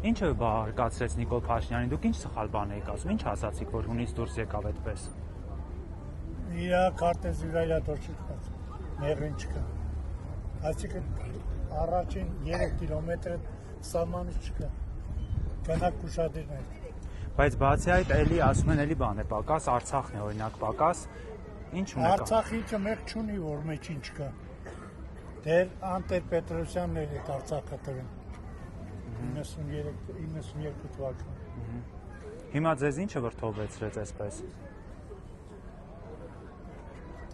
Ինչը բարկացրեց Նիկոլ Փաշինյանին, դուք ինչ սխալ բան եք ասում, ինչ ասացիք, որ հունից դուրս եկավ այդպես։ Իրա քարտեզի վրա դուրս չկա, մեղրին չկա։ Այսինքն առաջին 3 կիլոմետրը սահմանից չկա։ Գնաք ուշադրներ։ Բայց բացի այդ էլի ասում են էլի բան է պակաս, Արցախն է օրինակ պակաս, ինչ ունեք։ Արցախի մեղ չունի, որ մեջին չկա։ Դեր Անտեր Պետրոսյանն էր այդ Արցախը տվին։ 92 թվականին։ Հիմա ձեզ ինչը վրդովվեցրեց այսպես։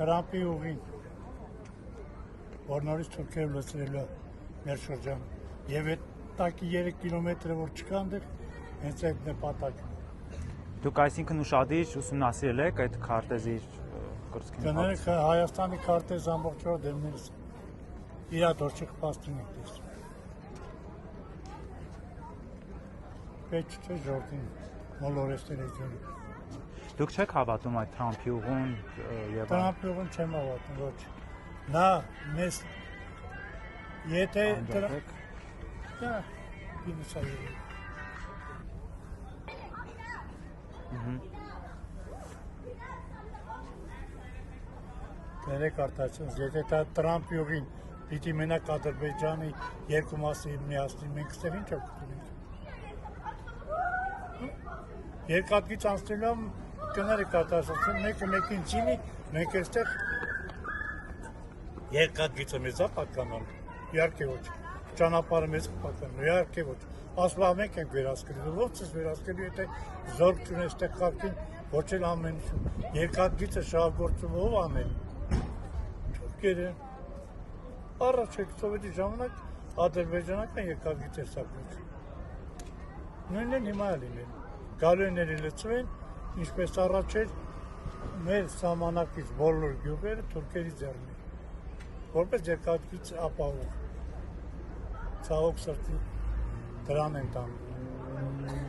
Տրամպի ուղին, որ նորից թուրքերը լցրելու մեր շրջանը։ Եվ այդ տակի 3 կիլոմետրը, որ չկա այնտեղ, հենց այդ նպատակն է։ Դուք այսինքն ուշադիր ուսումնասիրել եք այդ քարտեզի կրծքին։ Կներեք Հայաստանի քարտեզ ամբողջ օր դեմներս իրա դուրս չխփաստին եք տեսնում։ Պետք չէ ժողովրդին մոլորես տելեվիզիոնը։ Դուք չեք հավատում այդ Թրամփի ուղուն եւ Թրամփի ուղուն չեմ հավատում, ոչ։ Նա մեզ եթե դա ինսայր։ Կներեք արտացած, եթե դա Թրամփի ուղին պիտի մենակ Ադրբեջանի երկու մասը միացնի, մենք ստեղ ինչ ենք ունենք։ Երկաթգից անցնելով կներեք արտացածում, մեկը մեկին չինի, մենք այստեղ երկաթգիծը մեզ է պատկանալ, իհարկե ոչ, ճանապարհը մեզ պատկանալ, իհարկե ոչ, ասվա մենք ենք վերահսկելու, ո՞նց ես վերահսկելու, եթե զորք չունես այստեղ խաղքին, ոչ էլ ամեն ինչ, երկաթգիծը շահագործում ով անել, թուրքերը, առաջ եք սովետի ժամանակ ադրբեջանական երկաթգիծ էր սակրություն, նույնն են հիմա է լինել, գալու են լցվեն, ինչպես առաջ էր մեր սահմանակից բոլոր գյուղերը թուրքերի ձեռն են, որպես երկաթգիծ ապահով, ցավոք սրտի դրան են տանում։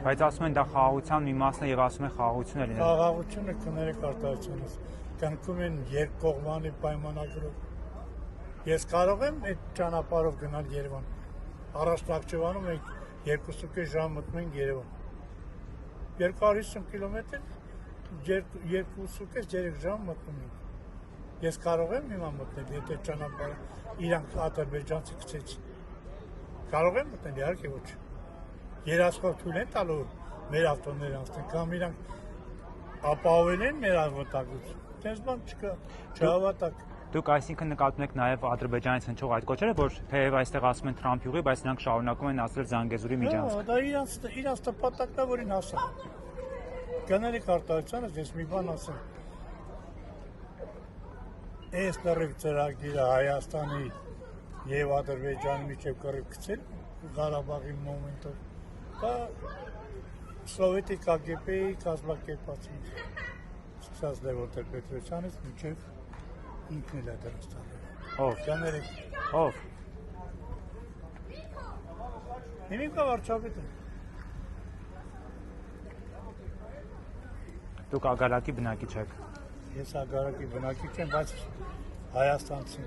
Բայց ասում են դա խաղաղության մի մասն է եւ ասում են խաղաղություն է լինել։ Խաղաղությունը կներեք արտահայտությունից, կնքում են երկկողմանի պայմանագրով։ Ես կարող եմ այդ ճանապարհով գնալ Երևան, առաջ Նախճիվանում ենք 2.5 ժամ մտնում ենք Երևան։ 250 կիլոմետր 2.5-3 ժամ մտնում ենք։ Ես կարող եմ հիմա մտնել, եթե ճանապարհը իրանք ադրբեջանցի գցեցին։ Կարող եմ մտնել, իհարկե ոչ։ Երաշխով թույլ են տալու մեր ավտոները անցնեն, կամ իրանք ապահովել են մեր անվտանգություն։ Դες բան չկա, չհավատակ։ Դուք այսինքն նկատում եք նաև Ադրբեջանից հնչող այդ կոչերը, որ թեև այստեղ ասում են Թրամփի ուղի, բայց նրանք շարունակում են ասել Զանգեզուրի միջանցք։ Դա իրանց նպատակն է, որին հասան։ Կներեք արտահայտությունից ես մի բան ասեմ։ Այս լրիվ ծրագիրը Հայաստանի եւ Ադրբեջանի միջև կռիվ գցել Ղարաբաղի մոմենտով, դա սովետի KGB-ի կազմակերպածին։ Սկսած Լևոն Պետրոսյանից մինչև ինքն էլ է դրած տալու։ Ով։ Կներեք։ Ով։ Հիմիկա վարչապետը։ Դուք Ագարակի բնակիչ եք։ Ես Ագարակի բնակիչ եմ, բայց հայաստանցի։